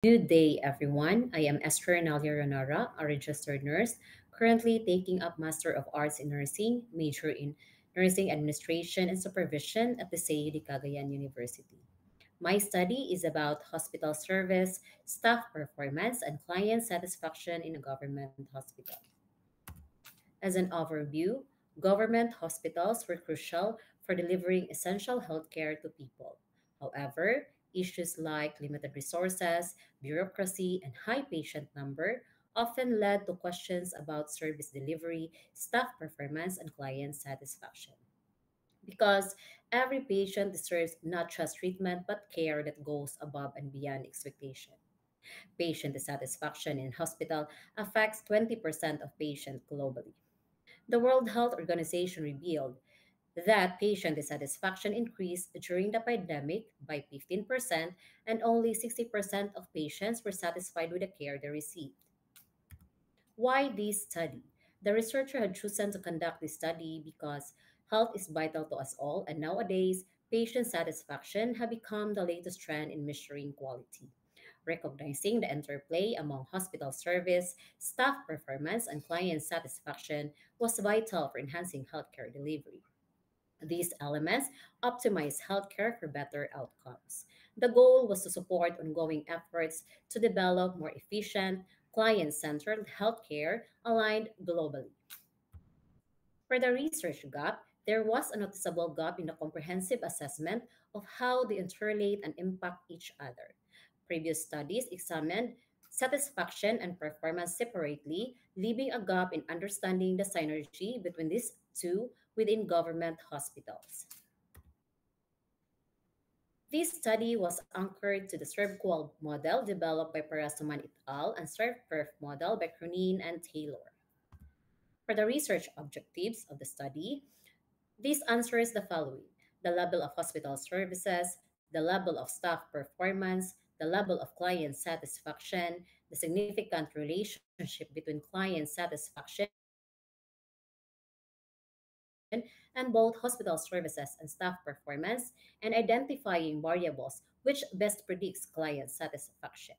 Good day, everyone. I am Esther Nalia Ranara, a registered nurse, currently taking up Master of Arts in Nursing, major in Nursing Administration and Supervision at the CEU de Cagayan University. My study is about hospital service, staff performance, and client satisfaction in a government hospital. As an overview, government hospitals were crucial for delivering essential healthcare to people. However, issues like limited resources, bureaucracy, and high patient number often led to questions about service delivery, staff performance, and client satisfaction. Because every patient deserves not just treatment but care that goes above and beyond expectation. Patient dissatisfaction in hospital affects 20% of patients globally. The World Health Organization revealed that patient dissatisfaction increased during the pandemic by 15%, and only 60% of patients were satisfied with the care they received. Why this study? The researcher had chosen to conduct this study because health is vital to us all, and nowadays, patient satisfaction have become the latest trend in measuring quality. Recognizing the interplay among hospital service, staff performance, and client satisfaction was vital for enhancing healthcare delivery. These elements optimize healthcare for better outcomes. The goal was to support ongoing efforts to develop more efficient, client centered healthcare aligned globally. For the research gap, there was a noticeable gap in the comprehensive assessment of how they interrelate and impact each other. Previous studies examined satisfaction and performance separately, leaving a gap in understanding the synergy between these two within government hospitals. This study was anchored to the SERVQUAL model developed by Parasuman et al. And SERVPERF model by Cronin and Taylor. For the research objectives of the study, this answers the following: the level of hospital services, the level of staff performance, the level of client satisfaction, the significant relationship between client satisfaction and both hospital services and staff performance, and identifying variables which best predicts client satisfaction.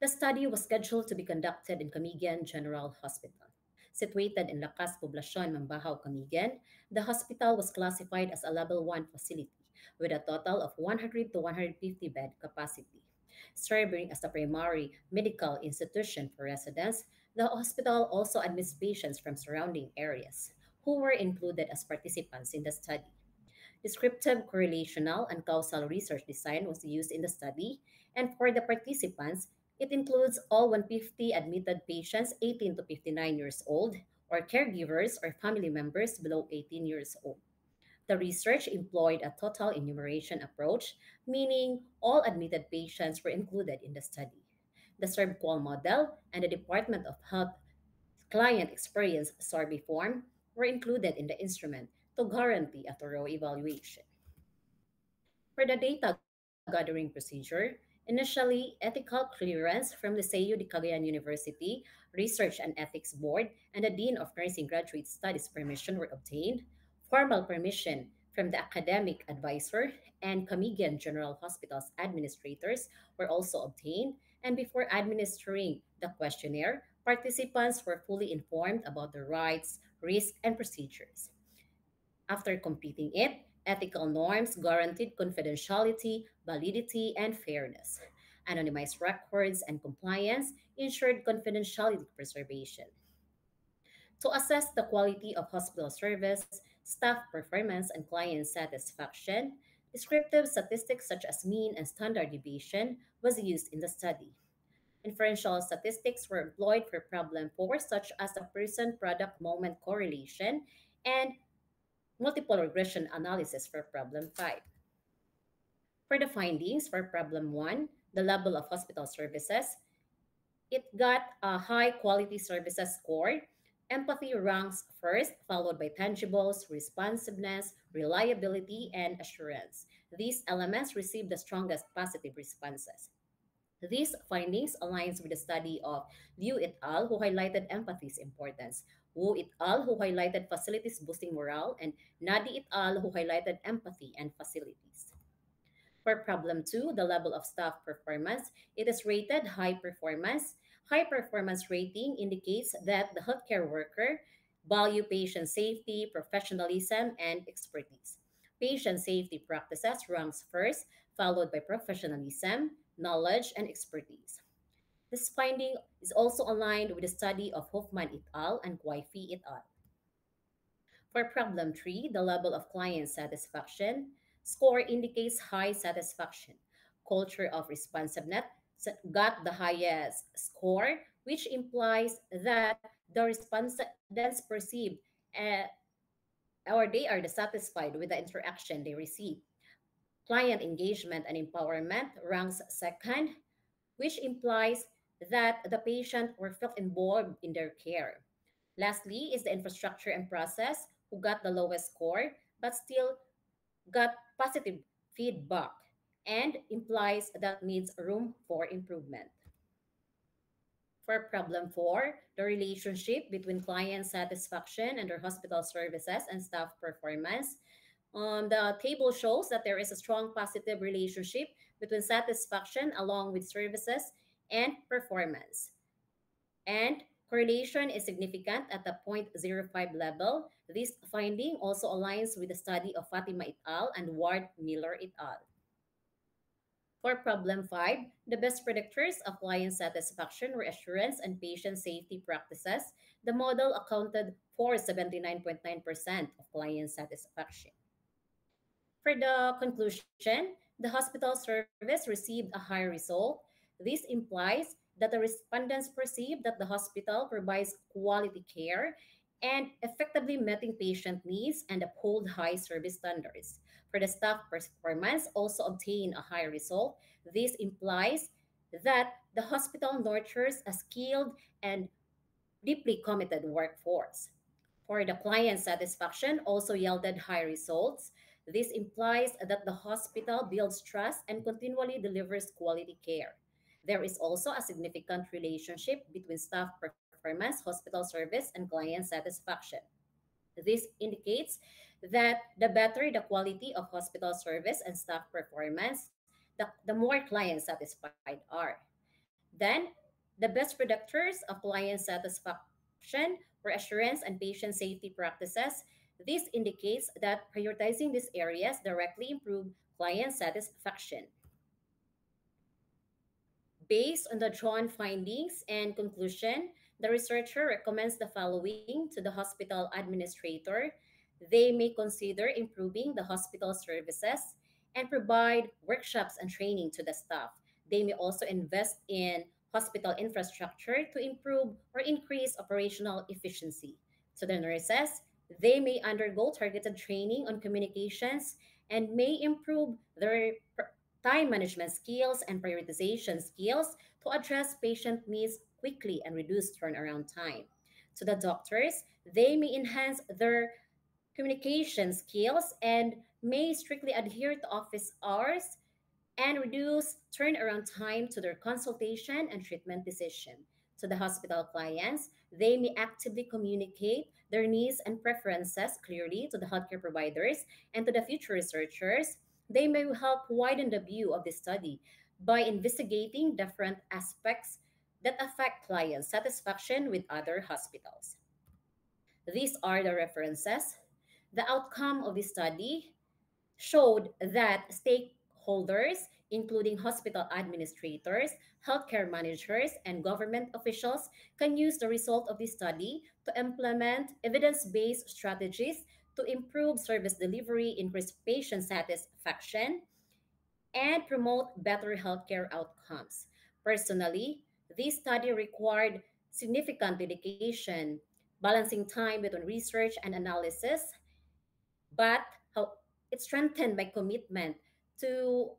The study was scheduled to be conducted in Camiguin General Hospital. Situated in Lakas Poblacion, Mambahaw, Camiguin, the hospital was classified as a level 1 facility with a total of 100 to 150 bed capacity. Serving as the primary medical institution for residents, the hospital also admits patients from surrounding areas who were included as participants in the study. Descriptive correlational and causal research design was used in the study, and for the participants, it includes all 150 admitted patients 18 to 59 years old, or caregivers or family members below 18 years old. The research employed a total enumeration approach, meaning all admitted patients were included in the study. The SERVQUAL model and the Department of Health client experience survey form were included in the instrument to guarantee a thorough evaluation. For the data gathering procedure, initially ethical clearance from the CEU de Cagayan University, Research and Ethics Board, and the Dean of Nursing Graduate Studies permission were obtained. Formal permission from the academic advisor and Camiguin General Hospital's administrators were also obtained, and before administering the questionnaire, participants were fully informed about their rights, risks, and procedures. After completing it, ethical norms guaranteed confidentiality, validity, and fairness. Anonymized records and compliance ensured confidentiality preservation. To assess the quality of hospital service, staff performance, and client satisfaction, descriptive statistics such as mean and standard deviation was used in the study. Inferential statistics were employed for problem 4, such as the person product moment correlation, and multiple regression analysis for problem 5. For the findings for problem 1, the level of hospital services, it got a high quality services score. Empathy ranks first, followed by tangibles, responsiveness, reliability, and assurance. These elements received the strongest positive responses. These findings aligns with the study of Liu et al. Who highlighted empathy's importance, Wu et al. Who highlighted facilities boosting morale, and Nadi et al. Who highlighted empathy and facilities. For problem two, the level of staff performance, it is rated high performance. High performance rating indicates that the healthcare worker value patient safety, professionalism, and expertise. Patient safety practices ranks first, followed by professionalism, knowledge, and expertise. This finding is also aligned with the study of Hoffman et al. And Guifi et al. For problem 3, the level of client satisfaction score indicates high satisfaction. Culture of responsiveness got the highest score, which implies that the respondents perceive uh, or they are satisfied with the interaction they receive. Client engagement and empowerment ranks second, which implies that the patient were felt involved in their care. Lastly is the infrastructure and process who got the lowest score but still got positive feedback and implies that needs room for improvement. For problem 4, the relationship between client satisfaction and their hospital services and staff performance. The table shows that there is a strong positive relationship between satisfaction along with services and performance. And correlation is significant at the zero point zero 0.05 level. This finding also aligns with the study of Fatima et al. And Ward Miller et al. For problem 5, the best predictors of client satisfaction were assurance and patient safety practices. The model accounted for 79.9% of client satisfaction. For the conclusion, the hospital service received a high result. This implies that the respondents perceive that the hospital provides quality care and effectively meeting patient needs and uphold high service standards. For the staff performance also obtain a high result. This implies that the hospital nurtures a skilled and deeply committed workforce. For the client satisfaction also yielded high results. This implies that the hospital builds trust and continually delivers quality care. There is also a significant relationship between staff performance, hospital service, and client satisfaction. This indicates that the better the quality of hospital service and staff performance, the more clients satisfied are. Then, the best predictors of client satisfaction were assurance and patient safety practices. This indicates that prioritizing these areas directly improve client satisfaction. Based on the drawn findings and conclusion, the researcher recommends the following to the hospital administrator. They may consider improving the hospital services and provide workshops and training to the staff. They may also invest in hospital infrastructure to improve or increase operational efficiency. To the nurses, they may undergo targeted training on communications and may improve their time management skills and prioritization skills to address patient needs quickly and reduce turnaround time. To the doctors, they may enhance their communication skills and may strictly adhere to office hours and reduce turnaround time to their consultation and treatment decision. To the hospital clients, they may actively communicate their needs and preferences clearly to the healthcare providers and to the future researchers. They may help widen the view of the study by investigating different aspects that affect client satisfaction with other hospitals. These are the references. The outcome of the study showed that stakeholders, including hospital administrators, healthcare managers, and government officials, can use the result of this study to implement evidence based strategies to improve service delivery, increase patient satisfaction, and promote better healthcare outcomes. Personally, this study required significant dedication, balancing time between research and analysis, but how it strengthened my commitment to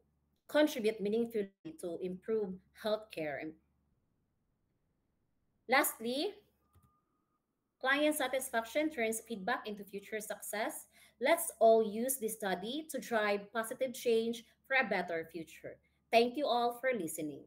contribute meaningfully to improve healthcare. And lastly, client satisfaction turns feedback into future success. Let's all use this study to drive positive change for a better future. Thank you all for listening.